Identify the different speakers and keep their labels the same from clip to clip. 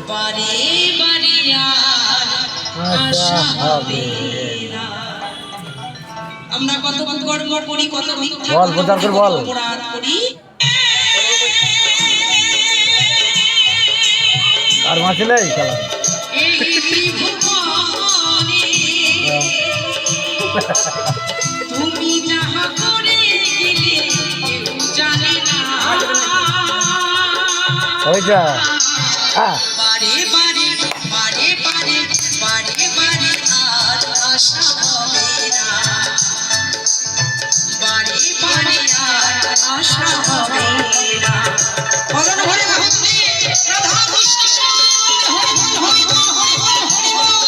Speaker 1: বারে বারে আশা হবে না। আমরা কত কর্ম করি, কত মিথ্যা অপরাধ করি।
Speaker 2: আর মাছিলে
Speaker 1: এই ভুবনে তুমি যাহা করে গেলে কেউ জানে না।
Speaker 2: ওইটা
Speaker 1: বারে বারে বারে বারে বারে বারে আর আশা হবে না। বারে বারে আর আশা হবে না। বলুন হরে ভক্তি রাধা কৃষ্ণ হরি হরি হরি হরি হরি হরি।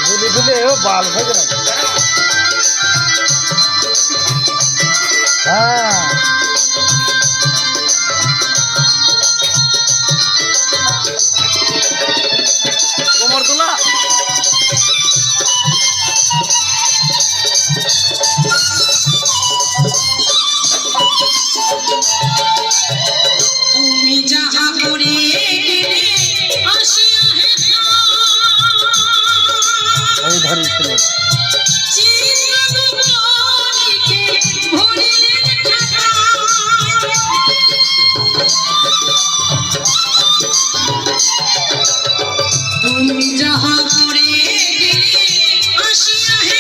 Speaker 2: ধুলে ধুলে ও বাল হয়ে যায়। হ্যাঁ কোমর তোলা
Speaker 1: তুমি যাহা করে গেলে আসিয়া হে
Speaker 2: এই ধরি ছিল
Speaker 1: তুমি যাহা করে গেলে আসিয়া হে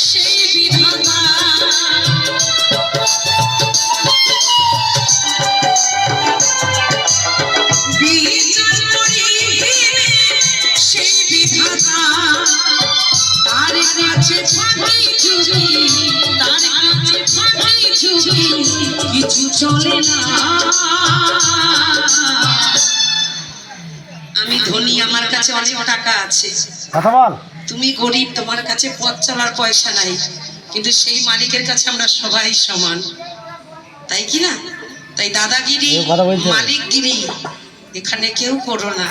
Speaker 1: সেই বিধাতা বিচার করিবে সেই বিধাতা। তার কাছে ফাঁকি ঝুঁকি, তার কাছে ফাঁকি ঝুঁকি কিছু চলে না। আমি ধনী, আমার কাছে অনেক টাকা আছে,
Speaker 2: কথা বল।
Speaker 1: তুমি গরিব, তোমার কাছে পথ চলার পয়সা নাই, কিন্তু সেই মালিকের কাছে আমরা সবাই সমান, তাই কি না? তাই দাদাগিরি মালিকগিরি এখানে কেউ করো না।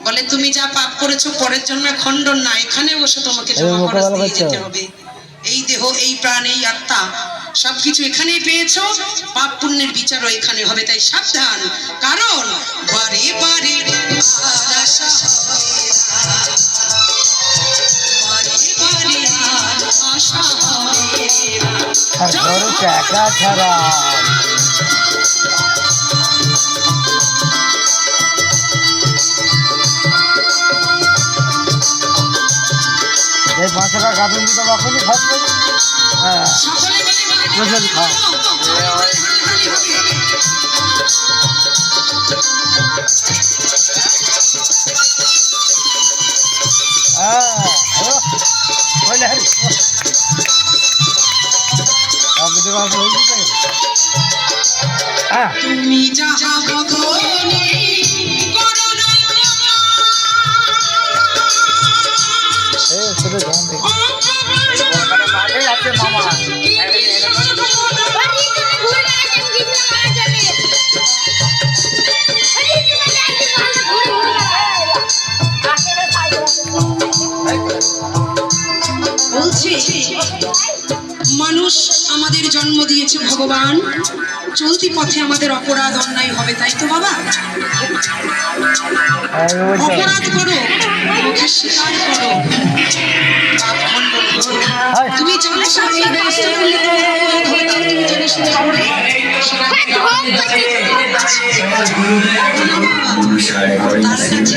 Speaker 1: বলে তুমি যা পাপ করেছো পরের জন্য খণ্ডন না, এখানে বসে তোমাকে জমা খরচ দিয়ে যেতে হবে। এই দেহ, এই প্রাণ, এই আত্মা সবকিছু এখানেই পেয়েছো, পাপ পুণ্যের বিচারও এখানে হবে। তাই সাবধান, কারণ বারে বারে আর আশা হবে না। বারে বারে আর আশা হবে না।
Speaker 2: আর ঘরে টাকা ছাড়া এই 5 টাকা গাজন দিতে বাকুনি খাচ্ছে। হ্যাঁ প্রচুর খাও।
Speaker 1: তুমি যাহা বদনে করো না বলছি, মানুষ আমাদের জন্ম দিয়েছে ভগবান, চলতি পথে আমাদের অপরাধ অন্যায় হবে, তাই তো বাবা? অপরাধ করো, মুখে স্বীকার করো, পাপ খণ্ডন করো। তুমি জানো এই ব্যবস্থাগুলি তুমি জেনে শুনে করো, তার কাছে